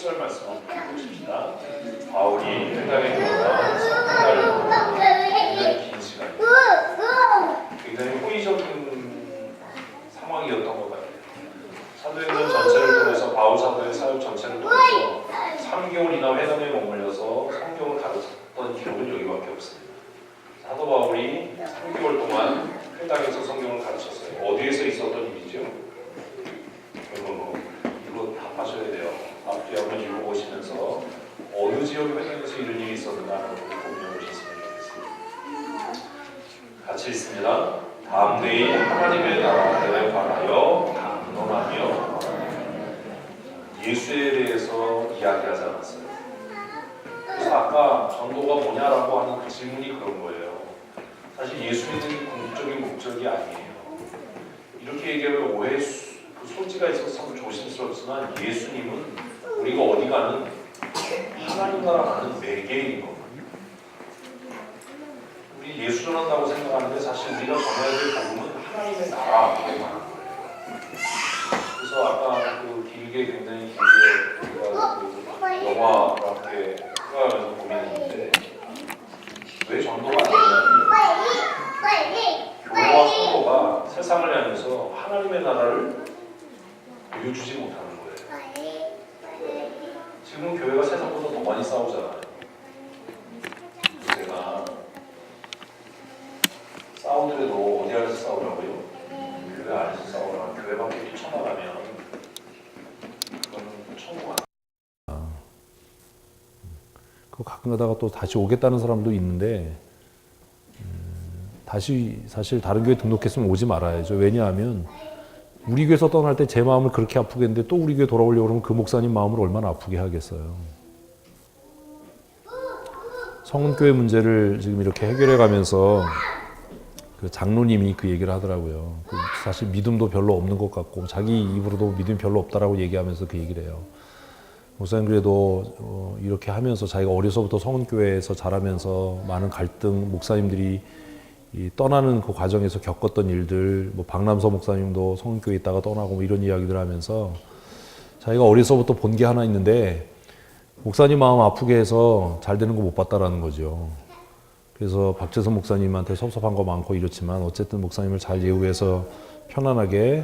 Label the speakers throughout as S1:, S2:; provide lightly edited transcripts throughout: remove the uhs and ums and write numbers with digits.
S1: 10절 말씀 한번 보십시다. 바울이 회당에 들어가 굉장히 긴 시간, 굉장히 호의적인 상황이었던 것 같아요. 사도행전 전체를 통해서 바울 사도의 사역 전체를 통해서 3개월이나 회당에 머물려서 성경을 가르쳤던 기록은 여기밖에 없습니다. 사도 바울이 3개월 동안 회당에서 성경을 가르쳤어요. 어디에서 있었던 일이죠? 여러분 이거 답하셔야 돼요. 앞뒤 한번 읽어보시면서 어느 지역 회당에서 이런 일이 있었는가 하는 것을 고민해 보셨으면 좋겠습니다. 같이 읽습니다. 다음 때에 하나님의 나라에 관하여 강론하며 예수에 대해서 이야기하지 않았어요. 그래서 아까 전도가 뭐냐라고 하는 그 질문이 그런 거예요. 사실 예수 믿는 궁극적인 목적이 아니에요. 이렇게 얘기하면 오해 그 소지가 있어서 참 조심스럽지만 예수님은 우리가 어디 가는 하나님 나라 가는 매개인 겁니다. 우리 예수 전한다고 생각하는데 사실 우리가 전해야 될 복음은 하나님의 나라에 관한 거예요. 그래서 아까 그 길게 굉장히 길게 우리가 그 영화와 함께 생각하면서 고민했는데 왜 전도가 안 되냐면 교회와 성도가 세상을 향해서 하나님의 나라를 보여주지 못하는 거예요. 지금 교회가 세상보다 더 많이 싸우잖아요. 제가 싸우더라도 어디 안에서 싸우라고요? 교회 안에서 싸우라. 교회 밖에 뛰쳐나가면 그거는 천국 안.
S2: 그 가끔 가다가 또 다시 오겠다는 사람도 있는데 다시 사실 다른 교회 등록했으면 오지 말아야죠. 왜냐하면 우리 교회에서 떠날 때 제 마음을 그렇게 아프게 했는데 또 우리 교회 돌아오려고 그러면 그 목사님 마음을 얼마나 아프게 하겠어요. 성은교회 문제를 지금 이렇게 해결해 가면서 그 장로님이 그 얘기를 하더라고요. 사실 믿음도 별로 없는 것 같고 자기 입으로도 믿음이 별로 없다라고 얘기하면서 그 얘기를 해요. 목사님 그래도 이렇게 하면서 자기가 어려서부터 성은교회에서 자라면서 많은 갈등, 목사님들이 이 떠나는 그 과정에서 겪었던 일들, 뭐 박남서 목사님도 성은교회에 있다가 떠나고 뭐 이런 이야기들 하면서 자기가 어려서부터 본 게 하나 있는데 목사님 마음 아프게 해서 잘 되는 거 못 봤다라는 거죠. 그래서 박재선 목사님한테 섭섭한 거 많고 이렇지만 어쨌든 목사님을 잘 예우해서 편안하게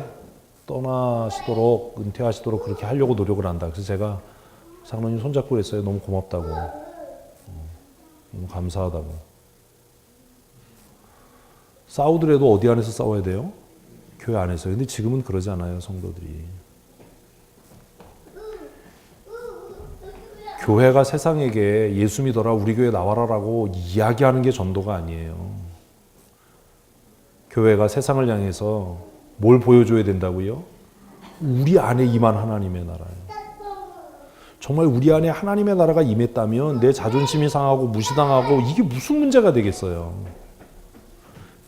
S2: 떠나시도록 은퇴하시도록 그렇게 하려고 노력을 한다. 그래서 제가 장로님 손잡고 그랬어요. 너무 고맙다고. 너무 감사하다고. 싸우더라도 어디 안에서 싸워야 돼요? 교회 안에서. 근데 지금은 그러지 않아요, 성도들이. 교회가 세상에게 예수 믿어라, 우리 교회 나와라라고 이야기하는 게 전도가 아니에요. 교회가 세상을 향해서 뭘 보여줘야 된다고요? 우리 안에 임한 하나님의 나라예요. 정말 우리 안에 하나님의 나라가 임했다면 내 자존심이 상하고 무시당하고 이게 무슨 문제가 되겠어요.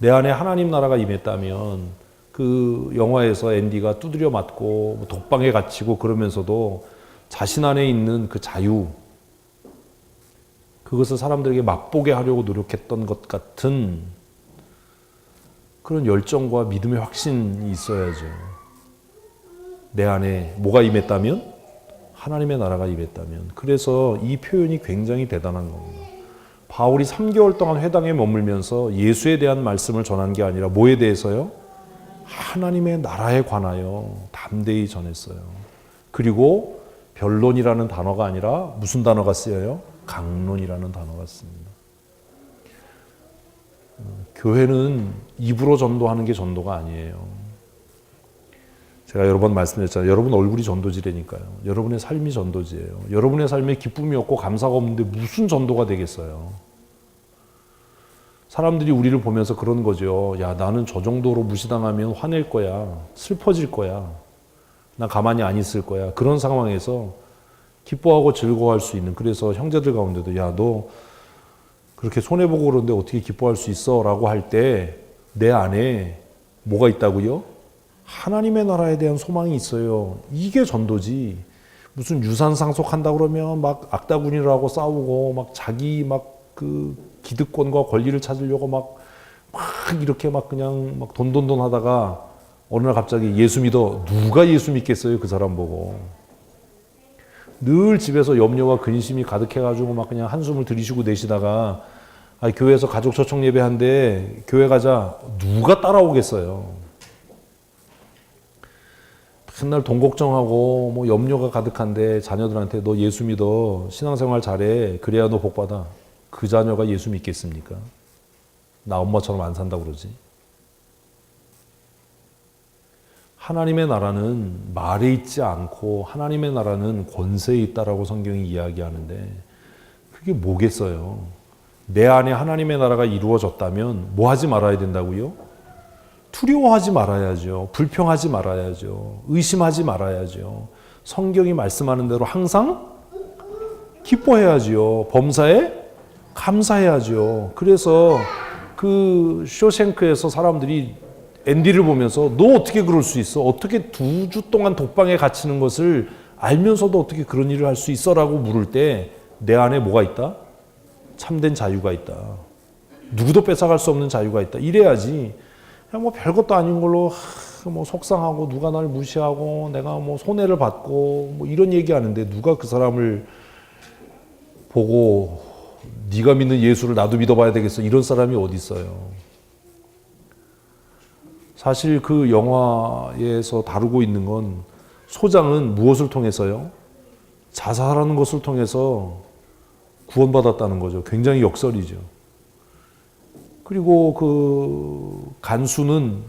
S2: 내 안에 하나님 나라가 임했다면 그 영화에서 앤디가 두드려 맞고 독방에 갇히고 그러면서도 자신 안에 있는 그 자유, 그것을 사람들에게 맛보게 하려고 노력했던 것 같은 그런 열정과 믿음의 확신이 있어야죠. 내 안에 뭐가 임했다면? 하나님의 나라가 임했다면. 그래서 이 표현이 굉장히 대단한 겁니다. 바울이 3개월 동안 회당에 머물면서 예수에 대한 말씀을 전한 게 아니라 뭐에 대해서요? 하나님의 나라에 관하여 담대히 전했어요. 그리고 변론이라는 단어가 아니라 무슨 단어가 쓰여요? 강론이라는 단어가 씁니다. 교회는 입으로 전도하는 게 전도가 아니에요. 제가 여러 번 말씀드렸잖아요. 여러분 얼굴이 전도지라니까요. 여러분의 삶이 전도지예요. 여러분의 삶에 기쁨이 없고 감사가 없는데 무슨 전도가 되겠어요. 사람들이 우리를 보면서 그런 거죠. 야, 나는 저 정도로 무시당하면 화낼 거야. 슬퍼질 거야. 나 가만히 안 있을 거야. 그런 상황에서 기뻐하고 즐거워할 수 있는, 그래서 형제들 가운데도 야, 너 그렇게 손해보고 그러는데 어떻게 기뻐할 수 있어? 라고 할 때 내 안에 뭐가 있다고요? 하나님의 나라에 대한 소망이 있어요. 이게 전도지. 무슨 유산 상속한다 그러면 막 악다군이라고 싸우고 막 자기 막 그 기득권과 권리를 찾으려고 막 이렇게 막 그냥 막 돈돈돈 하다가 어느 날 갑자기 예수 믿어. 누가 예수 믿겠어요? 그 사람 보고. 늘 집에서 염려와 근심이 가득해가지고 막 그냥 한숨을 들이쉬고 내쉬다가 교회에서 가족 초청 예배한데 교회 가자 누가 따라오겠어요. 맨날 돈 걱정하고 뭐 염려가 가득한데 자녀들한테 너 예수 믿어 신앙생활 잘해 그래야 너 복 받아. 그 자녀가 예수 믿겠습니까? 나 엄마처럼 안 산다고 그러지. 하나님의 나라는 말에 있지 않고 하나님의 나라는 권세에 있다라고 성경이 이야기하는데 그게 뭐겠어요? 내 안에 하나님의 나라가 이루어졌다면 뭐 하지 말아야 된다고요? 두려워하지 말아야죠. 불평하지 말아야죠. 의심하지 말아야죠. 성경이 말씀하는 대로 항상 기뻐해야죠. 범사에 감사해야죠. 그래서 그 쇼생크에서 사람들이 앤디를 보면서 너 어떻게 그럴 수 있어? 어떻게 2주 동안 독방에 갇히는 것을 알면서도 어떻게 그런 일을 할 수 있어? 라고 물을 때 내 안에 뭐가 있다? 참된 자유가 있다. 누구도 뺏어갈 수 없는 자유가 있다. 이래야지 그냥 뭐 별것도 아닌 걸로 뭐 속상하고 누가 날 무시하고 내가 뭐 손해를 받고 뭐 이런 얘기하는데 누가 그 사람을 보고 네가 믿는 예수를 나도 믿어봐야 되겠어. 이런 사람이 어디 있어요. 사실 그 영화에서 다루고 있는 건 소장은 무엇을 통해서요? 자살하는 것을 통해서 구원받았다는 거죠. 굉장히 역설이죠. 그리고 그 간수는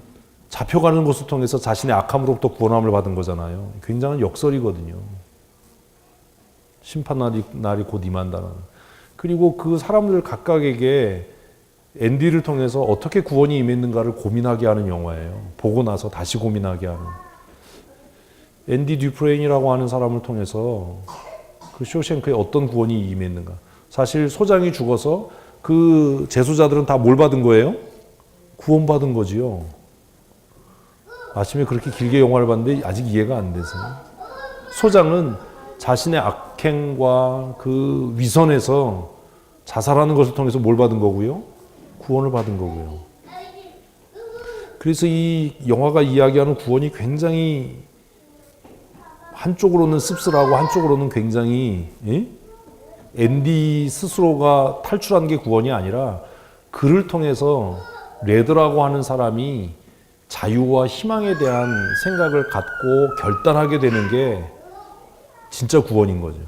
S2: 잡혀가는 것을 통해서 자신의 악함으로부터 구원함을 받은 거잖아요. 굉장한 역설이거든요. 심판날이 곧 임한다는. 그리고 그 사람들 각각에게 앤디를 통해서 어떻게 구원이 임했는가를 고민하게 하는 영화예요. 보고 나서 다시 고민하게 하는. 앤디 듀프레인이라고 하는 사람을 통해서 그 쇼생크에 어떤 구원이 임했는가. 사실 소장이 죽어서 그 재소자들은 다 뭘 받은 거예요? 구원받은 거지요. 아침에 그렇게 길게 영화를 봤는데 아직 이해가 안 돼서요. 소장은 자신의 악행과 그 위선에서 자살하는 것을 통해서 뭘 받은 거고요? 구원을 받은 거고요. 그래서 이 영화가 이야기하는 구원이 굉장히 한쪽으로는 씁쓸하고 한쪽으로는 굉장히 앤디 스스로가 탈출한 게 구원이 아니라 그를 통해서 레드라고 하는 사람이 자유와 희망에 대한 생각을 갖고 결단하게 되는 게 진짜 구원인 거죠.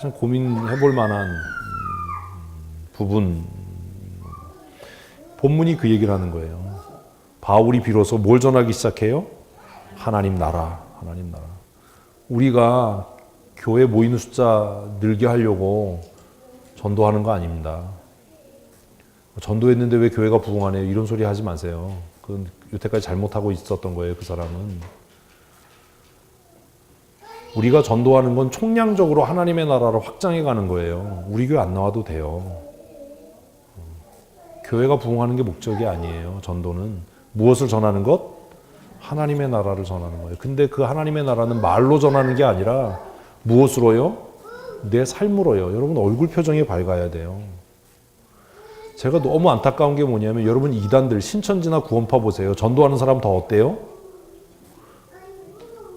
S2: 참 고민해 볼 만한 부분. 본문이 그 얘기를 하는 거예요. 바울이 비로소 뭘 전하기 시작해요? 하나님 나라, 하나님 나라. 우리가 교회 모이는 숫자 늘게 하려고 전도하는 거 아닙니다. 전도했는데 왜 교회가 부흥하네요? 이런 소리 하지 마세요. 그건 여태까지 잘못하고 있었던 거예요, 그 사람은. 우리가 전도하는 건 총량적으로 하나님의 나라를 확장해 가는 거예요. 우리 교회 안 나와도 돼요. 교회가 부흥하는 게 목적이 아니에요. 전도는 무엇을 전하는 것? 하나님의 나라를 전하는 거예요. 근데 그 하나님의 나라는 말로 전하는 게 아니라 무엇으로요? 내 삶으로요. 여러분 얼굴 표정이 밝아야 돼요. 제가 너무 안타까운 게 뭐냐면 여러분 이단들 신천지나 구원파 보세요. 전도하는 사람 더 어때요?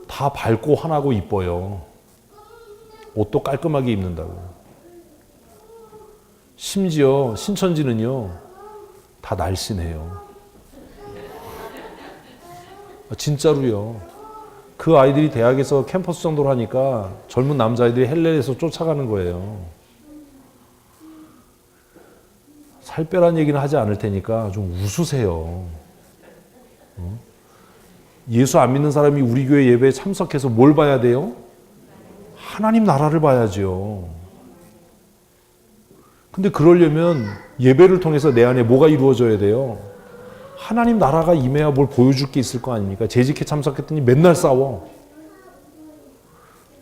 S2: 다 밝고 환하고 이뻐요. 옷도 깔끔하게 입는다고. 심지어 신천지는요. 다 날씬해요. 진짜로요. 그 아이들이 대학에서 캠퍼스 정도로 하니까 젊은 남자아이들이 헬레에서 쫓아가는 거예요. 살 빼란 얘기는 하지 않을 테니까 좀 웃으세요. 예수 안 믿는 사람이 우리 교회 예배에 참석해서 뭘 봐야 돼요? 하나님 나라를 봐야죠. 근데 그러려면 예배를 통해서 내 안에 뭐가 이루어져야 돼요? 하나님 나라가 임해야 뭘 보여줄 게 있을 거 아닙니까? 재직회 참석했더니 맨날 싸워.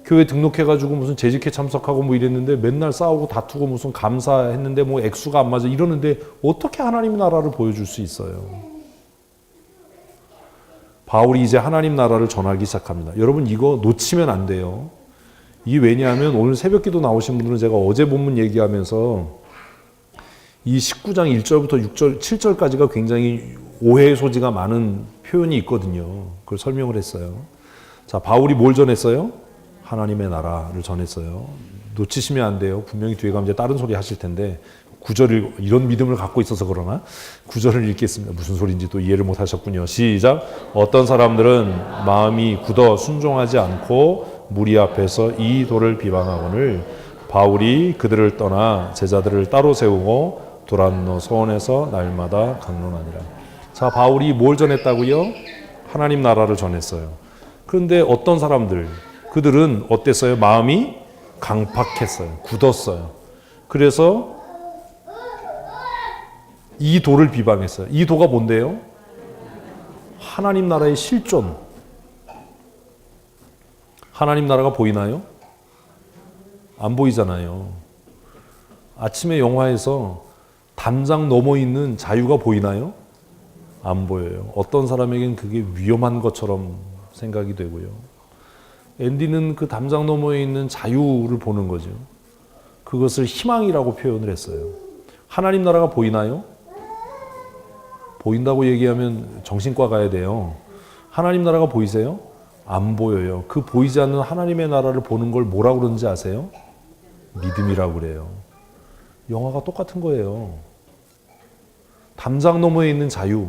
S2: 교회 등록해가지고 무슨 재직회 참석하고 뭐 이랬는데 맨날 싸우고 다투고 무슨 감사했는데 뭐 액수가 안 맞아 이러는데 어떻게 하나님 나라를 보여줄 수 있어요? 바울이 이제 하나님 나라를 전하기 시작합니다. 여러분 이거 놓치면 안 돼요. 이게 왜냐하면 오늘 새벽기도 나오신 분들은 제가 어제 본문 얘기하면서 이 19장 1절부터 6절, 7절까지가 굉장히 오해의 소지가 많은 표현이 있거든요. 그걸 설명을 했어요. 자, 바울이 뭘 전했어요? 하나님의 나라를 전했어요. 놓치시면 안 돼요. 분명히 뒤에 가면 이제 다른 소리 하실 텐데 구절을 이런 믿음을 갖고 있어서 그러나 구절을 읽겠습니다. 무슨 소리인지 또 이해를 못 하셨군요. 시작. 어떤 사람들은 마음이 굳어 순종하지 않고 무리 앞에서 이 돌을 비방하거늘 바울이 그들을 떠나 제자들을 따로 세우고 도란노 소원에서 날마다 강론하니라. 자, 바울이 뭘 전했다고요? 하나님 나라를 전했어요. 그런데 어떤 사람들, 그들은 어땠어요? 마음이 강팍했어요. 굳었어요. 그래서 이 도를 비방했어요. 이 도가 뭔데요? 하나님 나라의 실존. 하나님 나라가 보이나요? 안 보이잖아요. 아침에 영화에서 담장 넘어 있는 자유가 보이나요? 안 보여요. 어떤 사람에겐 그게 위험한 것처럼 생각이 되고요. 앤디는 그 담장 너머에 있는 자유를 보는 거죠. 그것을 희망이라고 표현을 했어요. 하나님 나라가 보이나요? 보인다고 얘기하면 정신과 가야 돼요. 하나님 나라가 보이세요? 안 보여요. 그 보이지 않는 하나님의 나라를 보는 걸 뭐라고 그러는지 아세요? 믿음이라고 그래요. 영화가 똑같은 거예요. 담장 너머에 있는 자유.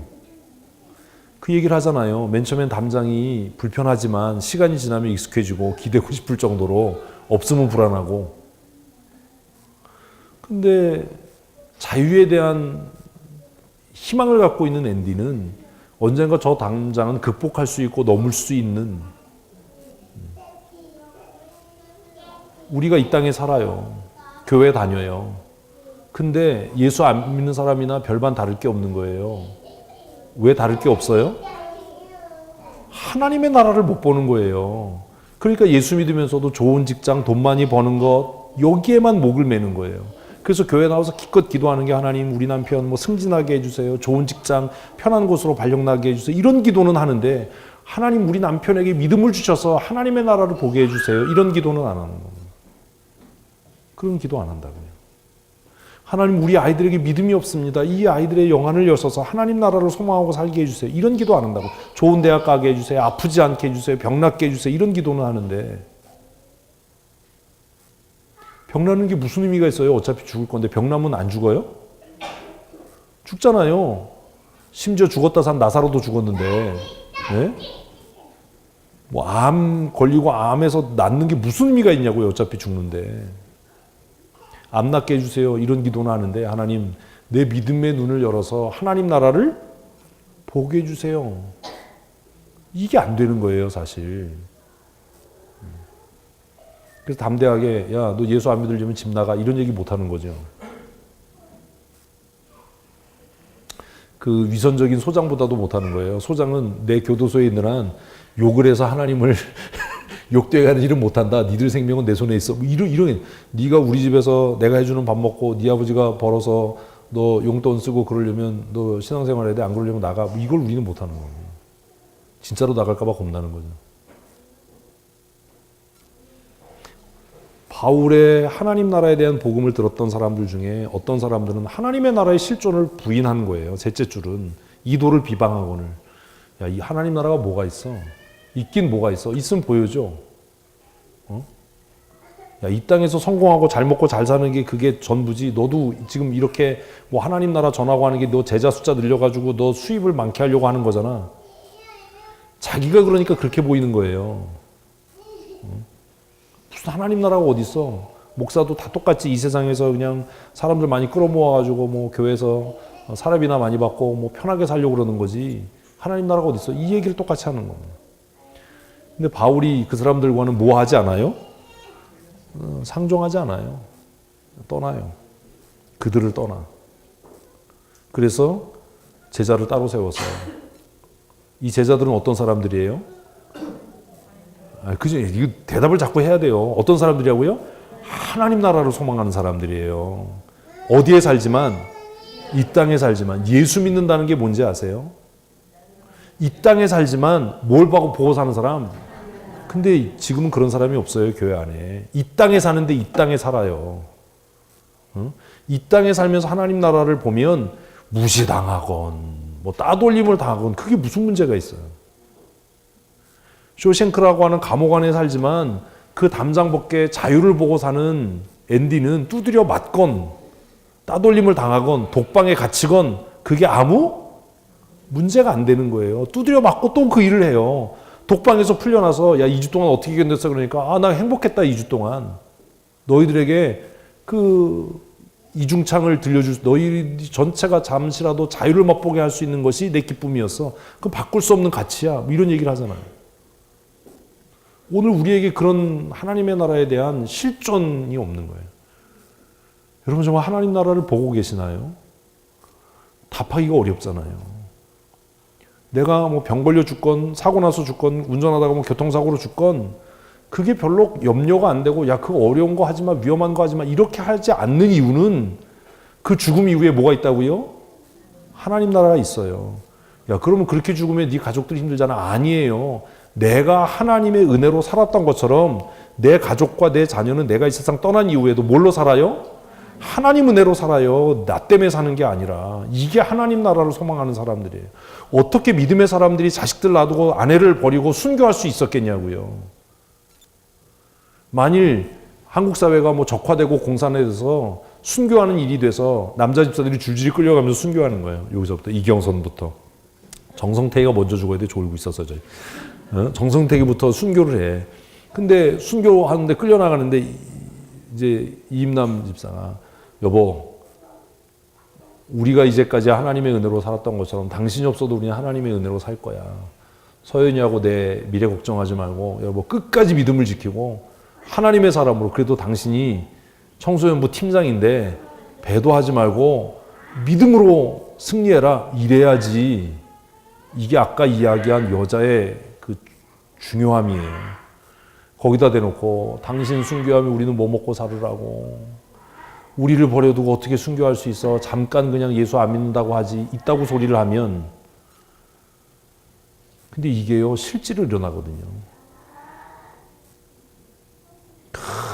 S2: 그 얘기를 하잖아요. 맨 처음엔 담장이 불편하지만 시간이 지나면 익숙해지고 기대고 싶을 정도로 없으면 불안하고. 근데 자유에 대한 희망을 갖고 있는 앤디는 언젠가 저 담장은 극복할 수 있고 넘을 수 있는, 우리가 이 땅에 살아요. 교회 다녀요. 근데 예수 안 믿는 사람이나 별반 다를 게 없는 거예요. 왜 다를 게 없어요? 하나님의 나라를 못 보는 거예요. 그러니까 예수 믿으면서도 좋은 직장, 돈 많이 버는 것, 여기에만 목을 매는 거예요. 그래서 교회 나와서 기껏 기도하는 게 하나님 우리 남편 뭐 승진하게 해주세요. 좋은 직장, 편한 곳으로 발령나게 해주세요. 이런 기도는 하는데 하나님 우리 남편에게 믿음을 주셔서 하나님의 나라를 보게 해주세요. 이런 기도는 안 하는 겁니다. 그런 기도 안 한다고요. 하나님 우리 아이들에게 믿음이 없습니다. 이 아이들의 영안을 여셔서 하나님 나라를 소망하고 살게 해주세요. 이런 기도 안 한다고. 좋은 대학 가게 해주세요. 아프지 않게 해주세요. 병 낫게 해주세요. 이런 기도는 하는데 병 나는 게 무슨 의미가 있어요? 어차피 죽을 건데 병 나면 안 죽어요? 죽잖아요. 심지어 죽었다 산 나사로도 죽었는데, 네? 뭐 암 걸리고 암에서 낫는 게 무슨 의미가 있냐고요. 어차피 죽는데. 암 낫게 해주세요. 이런 기도는 하는데 하나님 내 믿음의 눈을 열어서 하나님 나라를 보게 해주세요. 이게 안 되는 거예요, 사실. 그래서 담대하게 야, 너 예수 안 믿으려면 집 나가 이런 얘기 못 하는 거죠. 그 위선적인 소장보다도 못 하는 거예요. 소장은 내 교도소에 있는 한 욕을 해서 하나님을 욕되게 하는 일은 못한다. 니들 생명은 내 손에 있어. 이런 네가 우리 집에서 내가 해주는 밥 먹고 네 아버지가 벌어서 너 용돈 쓰고 그러려면 너 신앙생활 해야 돼. 안 그러려면 나가. 이걸 우리는 못하는 거예요. 진짜로 나갈까 봐 겁나는 거죠. 바울의 하나님 나라에 대한 복음을 들었던 사람들 중에 어떤 사람들은 하나님의 나라의 실존을 부인한 거예요. 셋째 줄은 이도를 비방하거늘. 야, 이 하나님 나라가 뭐가 있어? 있긴 뭐가 있어? 있으면 보여줘. 야, 이 땅에서 성공하고 잘 먹고 잘 사는 게 그게 전부지. 너도 지금 이렇게 뭐 하나님 나라 전하고 하는 게 너 제자 숫자 늘려가지고 너 수입을 많게 하려고 하는 거잖아. 자기가 그러니까 그렇게 보이는 거예요. 무슨 하나님 나라가 어디 있어? 목사도 다 똑같이 이 세상에서 그냥 사람들 많이 끌어모아가지고 뭐 교회에서 사람이나 많이 받고 뭐 편하게 살려고 그러는 거지. 하나님 나라가 어디 있어? 이 얘기를 똑같이 하는 겁니다. 근데 바울이 그 사람들과는 뭐 하지 않아요? 상종하지 않아요. 떠나요. 그들을 떠나. 그래서 제자를 따로 세웠어요. 이 제자들은 어떤 사람들이에요? 그죠? 이거 대답을 자꾸 해야 돼요. 어떤 사람들이라고요? 하나님 나라를 소망하는 사람들이에요. 어디에 살지만, 이 땅에 살지만, 예수 믿는다는 게 뭔지 아세요? 이 땅에 살지만 뭘 보고 사는 사람? 근데 지금은 그런 사람이 없어요, 교회 안에. 이 땅에 사는데 이 땅에 살아요. 이 땅에 살면서 하나님 나라를 보면 무시당하건 뭐 따돌림을 당하건 그게 무슨 문제가 있어요. 쇼생크라고 하는 감옥 안에 살지만 그 그 담장벗게 자유를 보고 사는 앤디는 두드려 맞건 따돌림을 당하건 독방에 갇히건 그게 아무 문제가 안 되는 거예요. 두드려 맞고 또 그 일을 해요. 독방에서 풀려나서 야 2주 동안 어떻게 견뎠어 그러니까 나 행복했다 2주 동안. 너희들에게 그 이중창을 들려줄 너희 전체가 잠시라도 자유를 맛보게 할 수 있는 것이 내 기쁨이었어. 그건 바꿀 수 없는 가치야. 뭐 이런 얘기를 하잖아요. 오늘 우리에게 그런 하나님의 나라에 대한 실존이 없는 거예요. 여러분 정말 하나님 나라를 보고 계시나요? 답하기가 어렵잖아요. 내가 뭐 병 걸려 죽건 사고 나서 죽건 운전하다가 뭐 교통사고로 죽건 그게 별로 염려가 안 되고 야 그거 어려운 거 하지 마 위험한 거 하지 마 이렇게 하지 않는 이유는 그 죽음 이후에 뭐가 있다고요? 하나님 나라가 있어요. 야 그러면 그렇게 죽으면 네 가족들이 힘들잖아. 아니에요. 내가 하나님의 은혜로 살았던 것처럼 내 가족과 내 자녀는 내가 이 세상 떠난 이후에도 뭘로 살아요? 하나님 은혜로 살아요. 나 때문에 사는 게 아니라. 이게 하나님 나라를 소망하는 사람들이에요. 어떻게 믿음의 사람들이 자식들 놔두고 아내를 버리고 순교할 수 있었겠냐고요. 만일 한국 사회가 뭐 적화되고 공산화돼서 순교하는 일이 돼서 남자 집사들이 줄줄이 끌려가면서 순교하는 거예요. 여기서부터 이경선부터. 정성택이가 먼저 죽어야 돼. 졸고 있었어요. 저희. 정성택이부터 순교를 해. 근데 순교하는데 끌려나가는데 이제 이임남 집사가 여보 우리가 이제까지 하나님의 은혜로 살았던 것처럼 당신이 없어도 우리는 하나님의 은혜로 살 거야. 서연이하고 내 미래 걱정하지 말고 여보 끝까지 믿음을 지키고 하나님의 사람으로 그래도 당신이 청소년부 팀장인데 배도하지 말고 믿음으로 승리해라. 이래야지. 이게 아까 이야기한 여자의 그 중요함이에요. 거기다 대놓고 당신 순교하면 우리는 뭐 먹고 살으라고. 우리를 버려두고 어떻게 순교할 수 있어. 잠깐 그냥 예수 안 믿는다고 하지. 있다고 소리를 하면 근데 이게요 실제로 일어나거든요.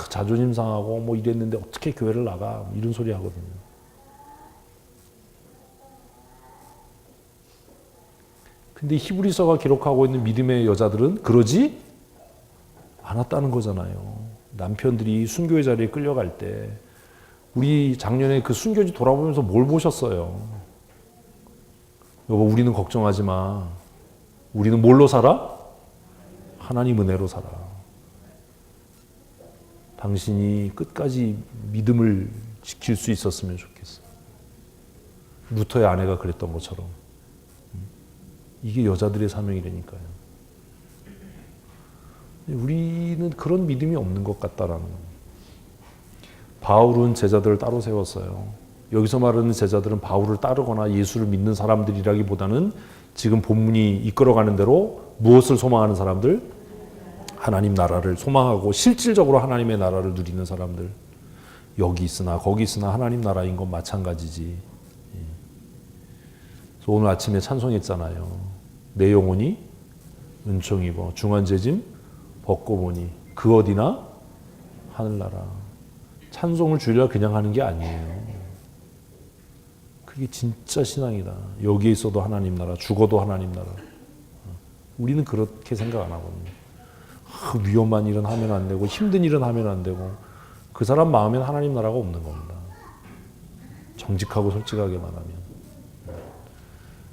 S2: 자존심 상하고 뭐 이랬는데 어떻게 교회를 나가 이런 소리 하거든요. 근데 히브리서가 기록하고 있는 믿음의 여자들은 그러지 않았다는 거잖아요. 남편들이 순교의 자리에 끌려갈 때 우리 작년에 그 순교지 돌아보면서 뭘 보셨어요? 여보 우리는 걱정하지 마. 우리는 뭘로 살아? 하나님 은혜로 살아. 당신이 끝까지 믿음을 지킬 수 있었으면 좋겠어. 루터의 아내가 그랬던 것처럼. 이게 여자들의 사명이라니까요. 우리는 그런 믿음이 없는 것 같다라는 거예요. 바울은 제자들을 따로 세웠어요. 여기서 말하는 제자들은 바울을 따르거나 예수를 믿는 사람들이라기보다는 지금 본문이 이끌어가는 대로 무엇을 소망하는 사람들? 하나님 나라를 소망하고 실질적으로 하나님의 나라를 누리는 사람들. 여기 있으나 거기 있으나 하나님 나라인 건 마찬가지지. 그래서 오늘 아침에 찬송했잖아요. 내 영혼이 은총 입어 중한재짐 벗고 보니 그 어디나 하늘나라. 찬송을 주일날 그냥 하는 게 아니에요. 그게 진짜 신앙이다. 여기에 있어도 하나님 나라, 죽어도 하나님 나라. 우리는 그렇게 생각 안 하거든요. 위험한 일은 하면 안 되고 힘든 일은 하면 안 되고 그 사람 마음엔 하나님 나라가 없는 겁니다. 정직하고 솔직하게 말하면.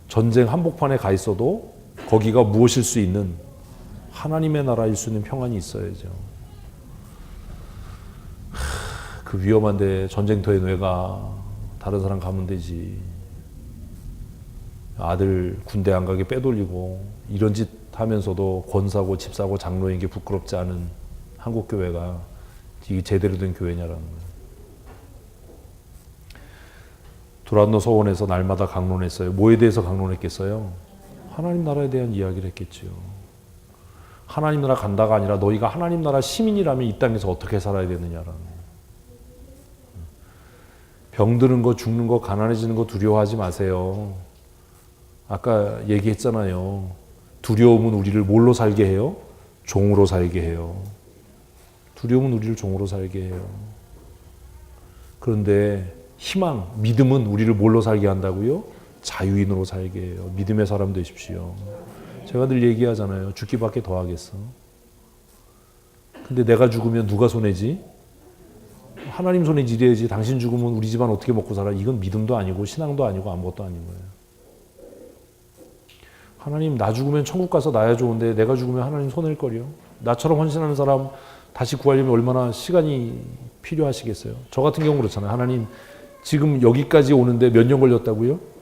S2: 전쟁 한복판에 가 있어도 거기가 무엇일 수 있는 하나님의 나라일 수 있는 평안이 있어야죠. 그 위험한데 전쟁터에 왜 가? 다른 사람 가면 되지. 아들 군대 안 가게 빼돌리고 이런 짓 하면서도 권사고 집사고 장로인 게 부끄럽지 않은 한국 교회가 이게 제대로 된 교회냐라는 거예요. 두란노 서원에서 날마다 강론했어요. 뭐에 대해서 강론했겠어요? 하나님 나라에 대한 이야기를 했겠지요. 하나님 나라 간다가 아니라 너희가 하나님 나라 시민이라면 이 땅에서 어떻게 살아야 되느냐라는 거예요. 병드는 거, 죽는 거, 가난해지는 거 두려워하지 마세요. 아까 얘기했잖아요. 두려움은 우리를 뭘로 살게 해요? 종으로 살게 해요. 두려움은 우리를 종으로 살게 해요. 그런데 희망, 믿음은 우리를 뭘로 살게 한다고요? 자유인으로 살게 해요. 믿음의 사람 되십시오. 제가 늘 얘기하잖아요. 죽기밖에 더 하겠어. 근데 내가 죽으면 누가 손해지? 하나님 손에 지려야지. 당신 죽으면 우리 집안 어떻게 먹고 살아? 이건 믿음도 아니고 신앙도 아니고 아무것도 아닌 거예요. 하나님 나 죽으면 천국 가서 나야 좋은데 내가 죽으면 하나님 손해일 거려. 나처럼 헌신하는 사람 다시 구하려면 얼마나 시간이 필요하시겠어요. 저 같은 경우 그렇잖아요. 하나님 지금 여기까지 오는데 몇 년 걸렸다고요?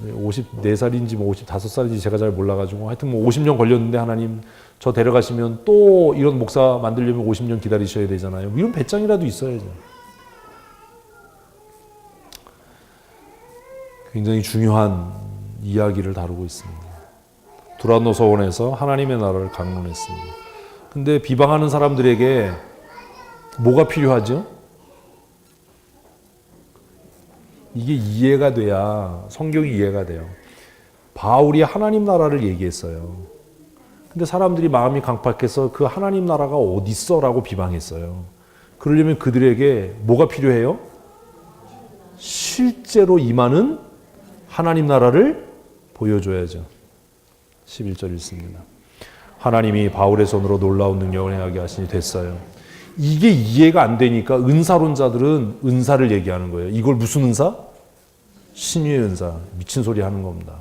S2: 54살인지 뭐 55살인지 제가 잘 몰라가지고 하여튼 뭐 50년 걸렸는데 하나님 저 데려가시면 또 이런 목사 만들려면 50년 기다리셔야 되잖아요. 이런 배짱이라도 있어야죠. 굉장히 중요한 이야기를 다루고 있습니다. 두란노 서원에서 하나님의 나라를 강론했습니다. 근데 비방하는 사람들에게 뭐가 필요하죠? 이게 이해가 돼야 성경이 이해가 돼요. 바울이 하나님 나라를 얘기했어요. 근데 사람들이 마음이 강팍해서 그 하나님 나라가 어딨어? 라고 비방했어요. 그러려면 그들에게 뭐가 필요해요? 실제로 임하는 하나님 나라를 보여줘야죠. 11절 읽습니다. 하나님이 바울의 손으로 놀라운 능력을 행하게 하시니 됐어요. 이게 이해가 안 되니까 은사론자들은 은사를 얘기하는 거예요. 이걸 무슨 은사? 신유의 은사. 미친 소리 하는 겁니다.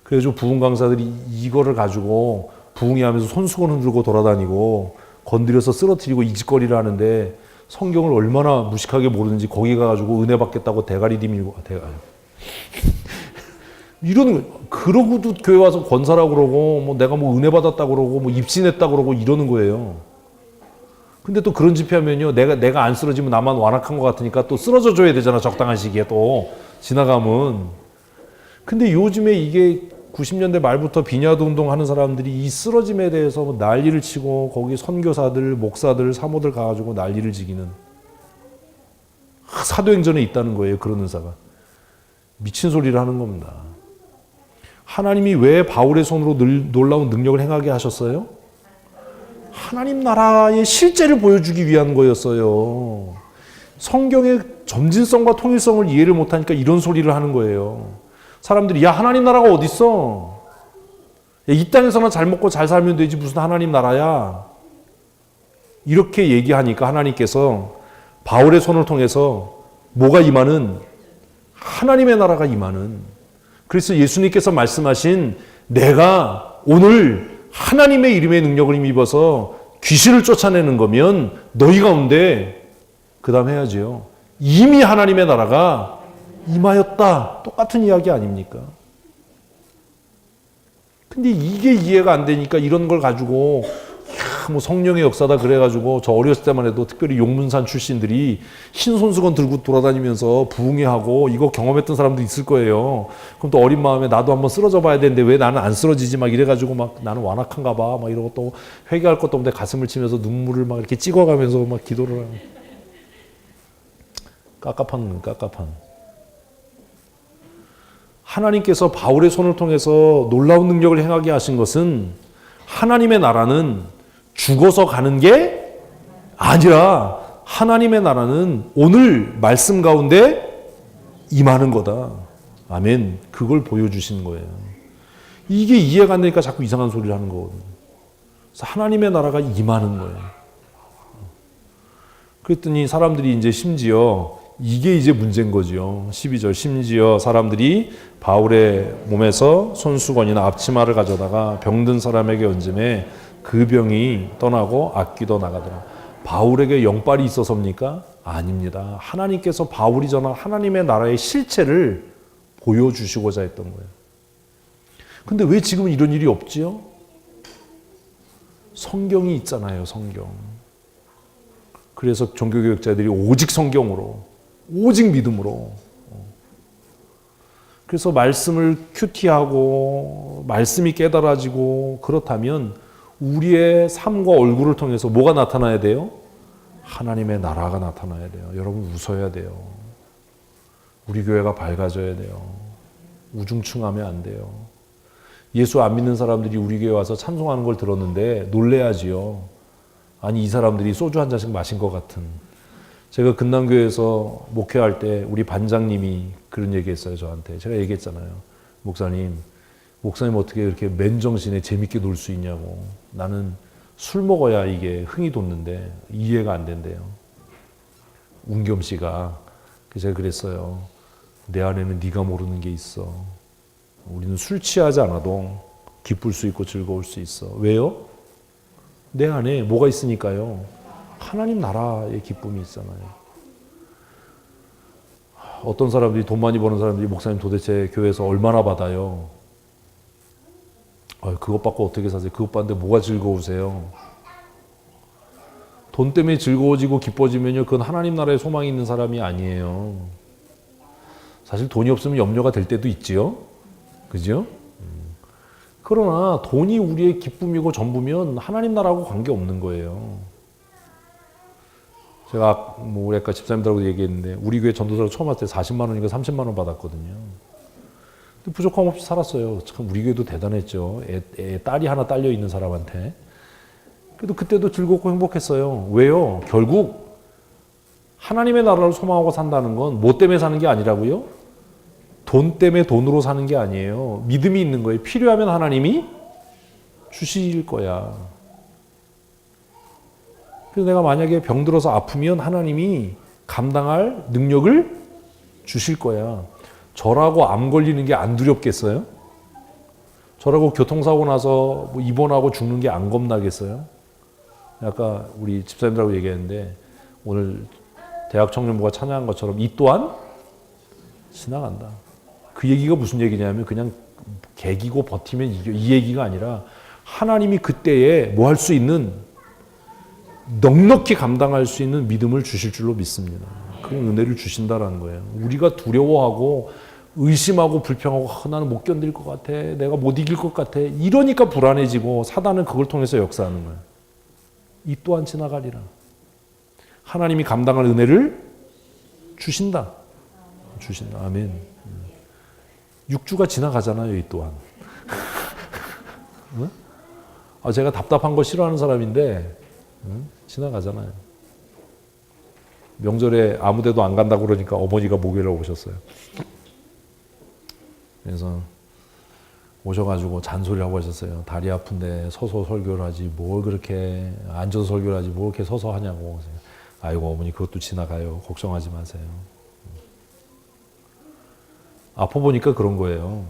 S2: 그래서 부흥 강사들이 이거를 가지고 부흥회하면서 손수건 흔들고 돌아다니고 건드려서 쓰러뜨리고 이짓거리를 하는데 성경을 얼마나 무식하게 모르는지 거기 가가지고 은혜 받겠다고 대가리 디밀고 이런 그러고도 교회 와서 권사라고 그러고 뭐 내가 뭐 은혜 받았다고 그러고 뭐 입신했다고 그러고 이러는 거예요. 근데 또 그런 집회하면요 내가 안 쓰러지면 나만 완악한 것 같으니까 또 쓰러져 줘야 되잖아. 적당한 시기에 또 지나가면. 근데 요즘에 이게 90년대 말부터 비냐드 운동하는 사람들이 이 쓰러짐에 대해서 뭐 난리를 치고 거기 선교사들, 목사들, 사모들 가가지고 난리를 지기는 사도행전에 있다는 거예요. 그런 은사가. 미친 소리를 하는 겁니다. 하나님이 왜 바울의 손으로 놀라운 능력을 행하게 하셨어요? 하나님 나라의 실제를 보여주기 위한 거였어요. 성경의 점진성과 통일성을 이해를 못하니까 이런 소리를 하는 거예요. 사람들이 야 하나님 나라가 어딨어? 이 땅에서만 잘 먹고 잘 살면 되지 무슨 하나님 나라야? 이렇게 얘기하니까 하나님께서 바울의 손을 통해서 뭐가 임하는? 하나님의 나라가 임하는. 그래서 예수님께서 말씀하신 내가 오늘 하나님의 이름의 능력을 힘입어서 귀신을 쫓아내는 거면 너희 가운데 그 다음 해야지요. 이미 하나님의 나라가 임하였다. 똑같은 이야기 아닙니까? 근데 이게 이해가 안 되니까 이런 걸 가지고 뭐 성령의 역사다 그래가지고 저 어렸을 때만 해도 특별히 용문산 출신들이 흰 손수건 들고 돌아다니면서 부흥회하고 이거 경험했던 사람도 있을 거예요. 그럼 또 어린 마음에 나도 한번 쓰러져 봐야 되는데 왜 나는 안 쓰러지지 막 이래가지고 막 나는 완악한가 봐 막 이러고 또 회개할 것도 없는데 가슴을 치면서 눈물을 막 이렇게 찍어가면서 막 기도를 하고 깝깝한 하나님께서 바울의 손을 통해서 놀라운 능력을 행하게 하신 것은 하나님의 나라는 죽어서 가는 게 아니라 하나님의 나라는 오늘 말씀 가운데 임하는 거다. 아멘. 그걸 보여주시는 거예요. 이게 이해가 안 되니까 자꾸 이상한 소리를 하는 거거든요. 그래서 하나님의 나라가 임하는 거예요. 그랬더니 사람들이 이제 심지어 이게 이제 문제인 거죠. 12절 심지어 사람들이 바울의 몸에서 손수건이나 앞치마를 가져다가 병든 사람에게 얹음에 그 병이 떠나고 악귀도 나가더라. 바울에게 영빨이 있어서입니까? 아닙니다. 하나님께서 바울이 전한 하나님의 나라의 실체를 보여주시고자 했던 거예요. 근데 왜 지금 이런 일이 없지요? 성경이 있잖아요. 성경. 그래서 종교개혁자들이 오직 성경으로 오직 믿음으로 그래서 말씀을 큐티하고 말씀이 깨달아지고 그렇다면 우리의 삶과 얼굴을 통해서 뭐가 나타나야 돼요? 하나님의 나라가 나타나야 돼요. 여러분 웃어야 돼요. 우리 교회가 밝아져야 돼요. 우중충하면 안 돼요. 예수 안 믿는 사람들이 우리 교회 와서 찬송하는 걸 들었는데 놀래야지요. 아니 이 사람들이 소주 한 잔씩 마신 것 같은. 제가 금남교회에서 목회할 때 우리 반장님이 그런 얘기했어요. 저한테. 제가 얘기했잖아요. 목사님 어떻게 이렇게 맨정신에 재밌게 놀 수 있냐고. 나는 술 먹어야 이게 흥이 돋는데 이해가 안 된대요. 운겸 씨가. 그래서 제가 그랬어요. 내 안에는 네가 모르는 게 있어. 우리는 술 취하지 않아도 기쁠 수 있고 즐거울 수 있어. 왜요? 내 안에 뭐가 있으니까요. 하나님 나라의 기쁨이 있잖아요. 어떤 사람들이 돈 많이 버는 사람들이 목사님 도대체 교회에서 얼마나 받아요? 그것 받고 어떻게 사세요? 그것 받는데 뭐가 즐거우세요? 돈 때문에 즐거워지고 기뻐지면요, 그건 하나님 나라의 소망이 있는 사람이 아니에요. 사실 돈이 없으면 염려가 될 때도 있지요. 그죠? 그러나 돈이 우리의 기쁨이고 전부면 하나님 나라하고 관계없는 거예요. 제가 우리 아까 집사님들하고 얘기했는데 우리 교회 전도사로 처음 왔을 때 40만 원인가 30만 원 받았거든요. 근데 부족함 없이 살았어요. 참 우리 교회도 대단했죠. 딸이 하나 딸려 있는 사람한테. 그래도 그때도 즐겁고 행복했어요. 왜요? 결국 하나님의 나라를 소망하고 산다는 건 뭐 때문에 사는 게 아니라고요? 돈 때문에 돈으로 사는 게 아니에요. 믿음이 있는 거예요. 필요하면 하나님이 주실 거야. 그래서 내가 만약에 병들어서 아프면 하나님이 감당할 능력을 주실 거야. 저라고 암 걸리는 게 안 두렵겠어요? 저라고 교통사고 나서 입원하고 죽는 게 안 겁나겠어요? 아까 우리 집사님들하고 얘기했는데 오늘 대학 청년부가 찬양한 것처럼 이 또한 지나간다. 그 얘기가 무슨 얘기냐면 그냥 개기고 버티면 이 얘기가 아니라 하나님이 그때에 뭐 할 수 있는 넉넉히 감당할 수 있는 믿음을 주실 줄로 믿습니다. 그 은혜를 주신다라는 거예요. 우리가 두려워하고 의심하고 불평하고 나는 못 견딜 것 같아. 내가 못 이길 것 같아. 이러니까 불안해지고 사단은 그걸 통해서 역사하는 거예요. 이 또한 지나가리라. 하나님이 감당할 은혜를 주신다. 주신다. 아멘. 6주가 지나가잖아요. 이 또한. 제가 답답한 거 싫어하는 사람인데 지나가잖아요. 명절에 아무 데도 안 간다고 그러니까 어머니가 목요일에 오셨어요. 그래서 오셔가지고 잔소리하고 하셨어요. 다리 아픈데 서서 설교를 하지 뭘 그렇게 앉아서 설교를 하지 뭘 그렇게 서서 하냐고. 아이고 어머니 그것도 지나가요. 걱정하지 마세요. 아파 보니까 그런 거예요.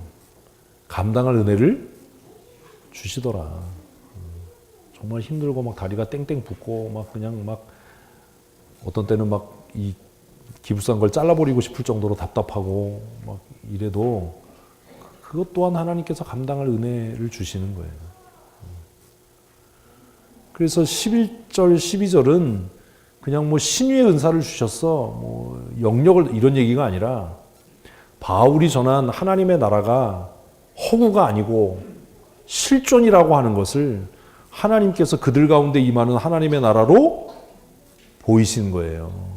S2: 감당할 은혜를 주시더라. 정말 힘들고 막 다리가 땡땡 붓고 막 그냥 막 어떤 때는 막 이 기부싼 걸 잘라버리고 싶을 정도로 답답하고 막 이래도 그것 또한 하나님께서 감당할 은혜를 주시는 거예요. 그래서 11절, 12절은 그냥 뭐 신유의 은사를 주셨어, 뭐 영역을 이런 얘기가 아니라 바울이 전한 하나님의 나라가 허구가 아니고 실존이라고 하는 것을 하나님께서 그들 가운데 임하는 하나님의 나라로 보이신 거예요.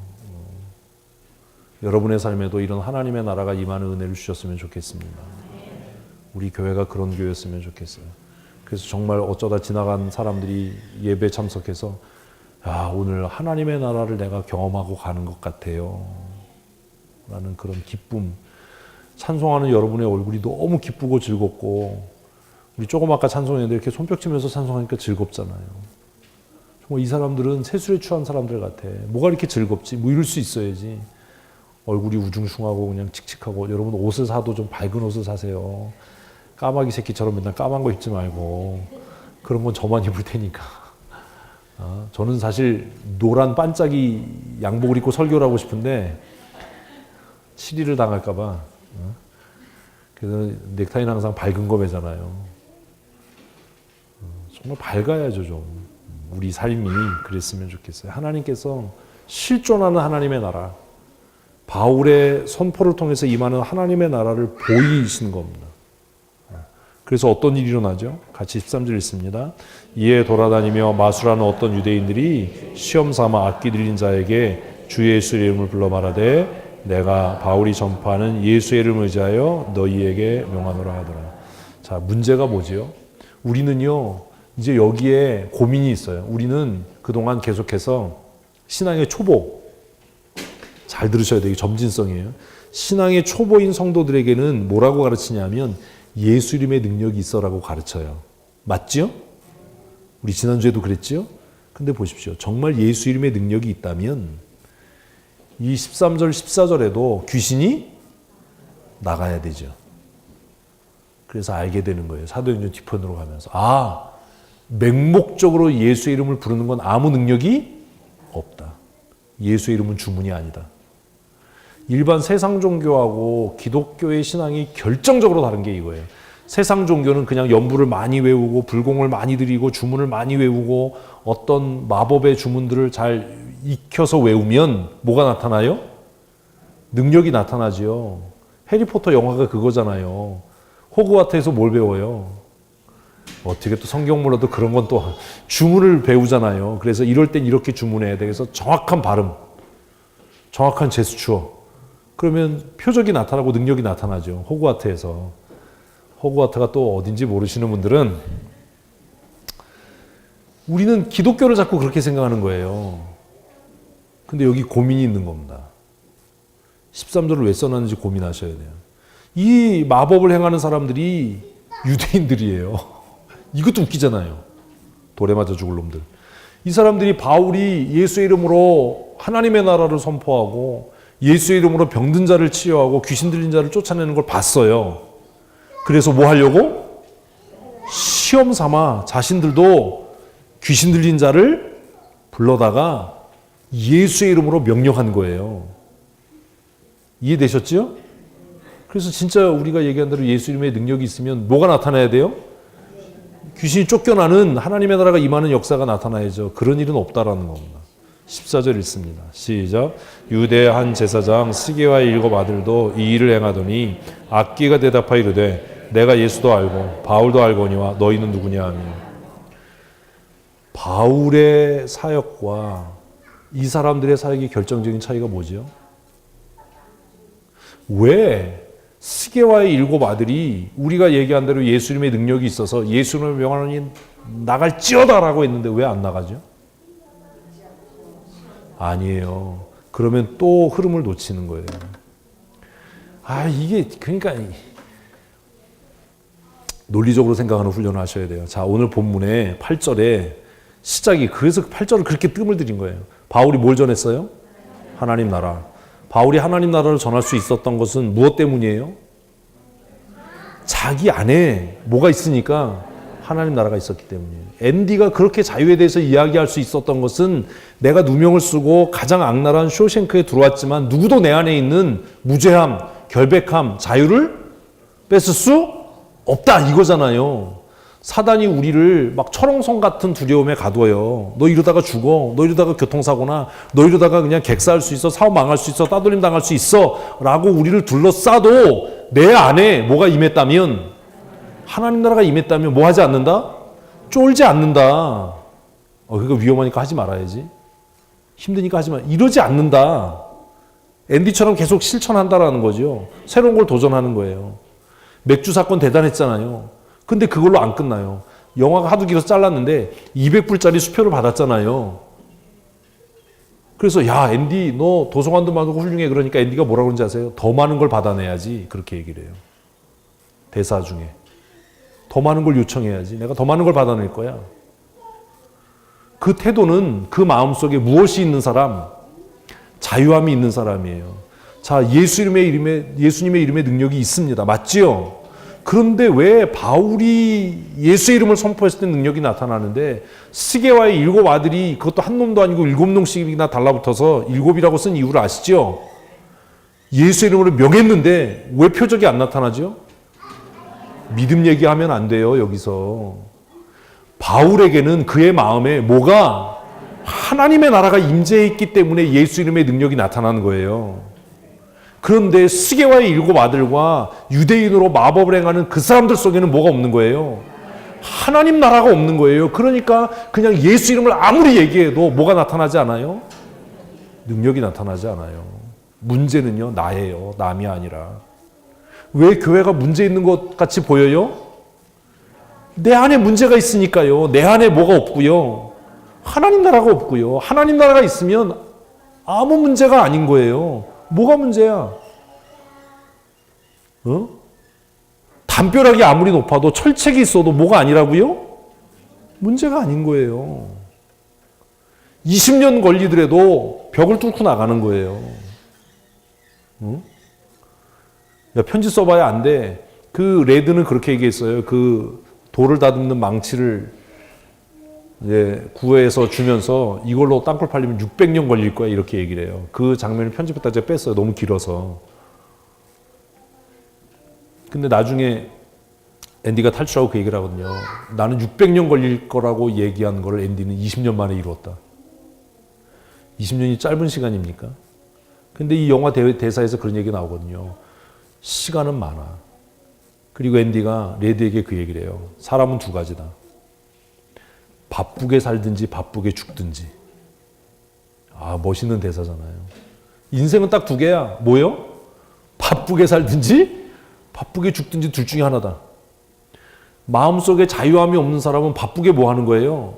S2: 여러분의 삶에도 이런 하나님의 나라가 임하는 은혜를 주셨으면 좋겠습니다. 우리 교회가 그런 교회였으면 좋겠어요. 그래서 정말 어쩌다 지나간 사람들이 예배 참석해서 야, 오늘 하나님의 나라를 내가 경험하고 가는 것 같아요. 라는 그런 기쁨. 찬송하는 여러분의 얼굴이 너무 기쁘고 즐겁고 우리 조금 아까 찬송했는데 이렇게 손뼉 치면서 찬송하니까 즐겁잖아요. 정말 이 사람들은 세술에 취한 사람들 같아. 뭐가 이렇게 즐겁지? 뭐 이럴 수 있어야지. 얼굴이 우중충하고 그냥 칙칙하고 여러분 옷을 사도 좀 밝은 옷을 사세요. 까마귀 새끼처럼 맨날 까만 거 입지 말고 그런 건 저만 입을 테니까. 저는 사실 노란 반짝이 양복을 입고 설교를 하고 싶은데 시리를 당할까 봐. 그래서 넥타이는 항상 밝은 거 매잖아요. 정말 밝아야죠 좀. 우리 삶이 그랬으면 좋겠어요. 하나님께서 실존하는 하나님의 나라, 바울의 선포를 통해서 임하는 하나님의 나라를 보이신 겁니다. 그래서 어떤 일이 일어나죠? 같이 13절 읽습니다. 이에 돌아다니며 마술하는 어떤 유대인들이 시험 삼아 악기 들린 자에게 주 예수의 이름을 불러 말하되 내가 바울이 전파하는 예수의 이름을 의지하여 너희에게 명하노라 하더라. 자, 문제가 뭐지요? 우리는요, 이제 여기에 고민이 있어요. 우리는 그동안 계속해서 신앙의 초보, 잘 들으셔야 돼요. 점진성이에요. 신앙의 초보인 성도들에게는 뭐라고 가르치냐면 예수 이름의 능력이 있어라고 가르쳐요. 맞죠? 우리 지난주에도 그랬지요? 근데 보십시오. 정말 예수 이름의 능력이 있다면 이 13절, 14절에도 귀신이 나가야 되죠. 그래서 알게 되는 거예요. 사도행전 뒤편으로 가면서. 아, 맹목적으로 예수의 이름을 부르는 건 아무 능력이 없다. 예수의 이름은 주문이 아니다. 일반 세상 종교하고 기독교의 신앙이 결정적으로 다른 게 이거예요. 세상 종교는 그냥 연부를 많이 외우고 불공을 많이 드리고 주문을 많이 외우고 어떤 마법의 주문들을 잘 익혀서 외우면 뭐가 나타나요? 능력이 나타나지요. 해리포터 영화가 그거잖아요. 호그와트에서 뭘 배워요? 어떻게 또 성경 몰라도 그런 건 또 주문을 배우잖아요. 그래서 이럴 땐 이렇게 주문해야 돼. 그래서 정확한 발음, 정확한 제스처. 그러면 표적이 나타나고 능력이 나타나죠. 호그와트에서. 호그와트가 또 어딘지 모르시는 분들은 우리는 기독교를 자꾸 그렇게 생각하는 거예요. 근데 여기 고민이 있는 겁니다. 13절을 왜 써놨는지 고민하셔야 돼요. 이 마법을 행하는 사람들이 유대인들이에요. 이것도 웃기잖아요. 돌에 맞아 죽을 놈들. 이 사람들이 바울이 예수의 이름으로 하나님의 나라를 선포하고 예수의 이름으로 병든 자를 치유하고 귀신 들린 자를 쫓아내는 걸 봤어요. 그래서 뭐 하려고? 시험 삼아 자신들도 귀신 들린 자를 불러다가 예수의 이름으로 명령한 거예요. 이해되셨죠? 그래서 진짜 우리가 얘기한 대로 예수 이름의 능력이 있으면 뭐가 나타나야 돼요? 귀신이 쫓겨나는 하나님의 나라가 임하는 역사가 나타나야죠. 그런 일은 없다라는 겁니다. 14절 읽습니다. 시작. 유대 한 제사장 스게와의 7 아들도 이 일을 행하더니 악기가 대답하여 이르되 내가 예수도 알고 바울도 알거니와 너희는 누구냐 하며. 바울의 사역과 이 사람들의 사역의 결정적인 차이가 뭐죠? 왜 스게와의 7 아들이 우리가 얘기한 대로 예수 이름의 능력이 있어서 예수를 명하노니 나갈지어다라고 했는데 왜 안 나가죠? 아니에요. 그러면 또 흐름을 놓치는 거예요. 이게 그러니까 논리적으로 생각하는 훈련을 하셔야 돼요. 자, 오늘 본문의 8절에 시작이 그래서 8절을 그렇게 뜸을 들인 거예요. 바울이 뭘 전했어요? 하나님 나라. 바울이 하나님 나라를 전할 수 있었던 것은 무엇 때문이에요? 자기 안에 뭐가 있으니까 하나님 나라가 있었기 때문이에요. 앤디가 그렇게 자유에 대해서 이야기할 수 있었던 것은 내가 누명을 쓰고 가장 악랄한 쇼생크에 들어왔지만 누구도 내 안에 있는 무죄함, 결백함, 자유를 뺏을 수 없다 이거잖아요. 사단이 우리를 막 철옹성 같은 두려움에 가둬요. 너 이러다가 죽어. 너 이러다가 교통사고나. 너 이러다가 그냥 객사할 수 있어. 사업 망할 수 있어. 따돌림 당할 수 있어. 라고 우리를 둘러싸도 내 안에 뭐가 임했다면 하나님 나라가 임했다면 뭐 하지 않는다? 쫄지 않는다. 그거 위험하니까 하지 말아야지. 힘드니까 하지 마. 이러지 않는다. 앤디처럼 계속 실천한다라는 거죠. 새로운 걸 도전하는 거예요. 맥주 사건 대단했잖아요. 근데 그걸로 안 끝나요. 영화가 하도 길어서 잘랐는데 200불짜리 수표를 받았잖아요. 그래서 야 앤디 너 도서관도 많고 훌륭해. 그러니까 앤디가 뭐라고 그러는지 아세요? 더 많은 걸 받아내야지. 그렇게 얘기를 해요. 대사 중에. 더 많은 걸 요청해야지. 내가 더 많은 걸 받아낼 거야. 그 태도는 그 마음속에 무엇이 있는 사람? 자유함이 있는 사람이에요. 자, 예수님의 이름에 능력이 있습니다. 맞지요? 그런데 왜 바울이 예수의 이름을 선포했을 때 능력이 나타나는데 스게와의 7 아들이 그것도 한 놈도 아니고 7놈씩이나 달라붙어서 7이라고 쓴 이유를 아시죠? 예수의 이름으로 명했는데 왜 표적이 안 나타나죠? 믿음 얘기하면 안 돼요. 여기서 바울에게는 그의 마음에 뭐가 하나님의 나라가 임재했기 때문에 예수 이름의 능력이 나타나는 거예요. 그런데 스게와의 7 아들과 유대인으로 마법을 행하는 그 사람들 속에는 뭐가 없는 거예요? 하나님 나라가 없는 거예요. 그러니까 그냥 예수 이름을 아무리 얘기해도 뭐가 나타나지 않아요? 능력이 나타나지 않아요. 문제는요, 나예요. 남이 아니라. 왜 교회가 문제 있는 것 같이 보여요? 내 안에 문제가 있으니까요. 내 안에 뭐가 없고요. 하나님 나라가 없고요. 하나님 나라가 있으면 아무 문제가 아닌 거예요. 뭐가 문제야? 담벼락이 아무리 높아도 철책이 있어도 뭐가 아니라고요? 문제가 아닌 거예요. 20년 걸리더라도 벽을 뚫고 나가는 거예요. 응? 야, 편지 써봐야 안 돼. 그 레드는 그렇게 얘기했어요. 그 돌을 다듬는 망치를 이제 구해서 주면서 이걸로 땅굴 팔리면 600년 걸릴 거야 이렇게 얘기를 해요. 그 장면을 편집했다 제가 뺐어요. 너무 길어서. 근데 나중에 앤디가 탈출하고 그 얘기를 하거든요. 나는 600년 걸릴 거라고 얘기한 거를 앤디는 20년 만에 이루었다. 20년이 짧은 시간입니까? 근데 이 영화 대사에서 그런 얘기가 나오거든요. 시간은 많아. 그리고 앤디가 레드에게 그 얘기를 해요. 사람은 두 가지다. 바쁘게 살든지 바쁘게 죽든지. 아, 멋있는 대사잖아요. 인생은 딱 두 개야. 뭐요? 바쁘게 살든지 바쁘게 죽든지 둘 중에 하나다. 마음속에 자유함이 없는 사람은 바쁘게 뭐 하는 거예요?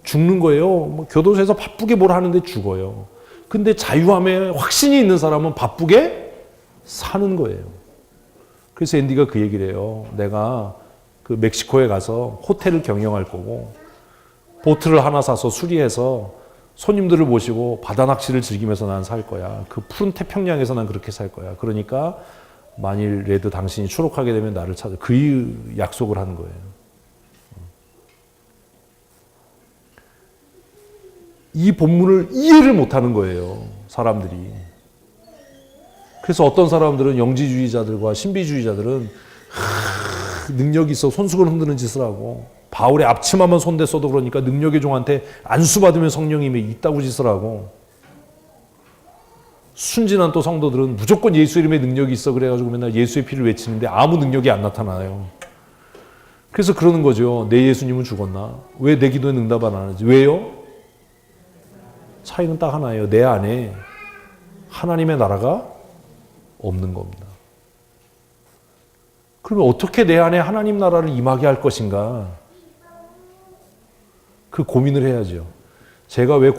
S2: 죽는 거예요. 뭐 교도소에서 바쁘게 뭘 하는데 죽어요. 근데 자유함에 확신이 있는 사람은 바쁘게 사는 거예요. 그래서 앤디가 그 얘기를 해요. 내가 그 멕시코에 가서 호텔을 경영할 거고 보트를 하나 사서 수리해서 손님들을 모시고 바다 낚시를 즐기면서 난 살 거야. 그 푸른 태평양에서 난 그렇게 살 거야. 그러니까 만일 레드 당신이 추록하게 되면 나를 찾아. 그 약속을 하는 거예요. 이 본문을 이해를 못하는 거예요. 사람들이. 그래서 어떤 사람들은 영지주의자들과 신비주의자들은 능력이 있어 손수건 흔드는 짓을 하고 바울의 앞치마만 손댔어도 그러니까 능력의 종한테 안수받으면 성령님이 있다고 짓을 하고 순진한 또 성도들은 무조건 예수 이름의 능력이 있어 그래가지고 맨날 예수의 피를 외치는데 아무 능력이 안 나타나요. 그래서 그러는 거죠. 내 예수님은 죽었나? 왜 내 기도에 응답 안 하는지. 왜요? 차이는 딱 하나예요. 내 안에 하나님의 나라가 없는 겁니다. 그러면 어떻게 내 안에 하나님 나라를 임하게 할 것인가? 그 고민을 해야죠. 제가 왜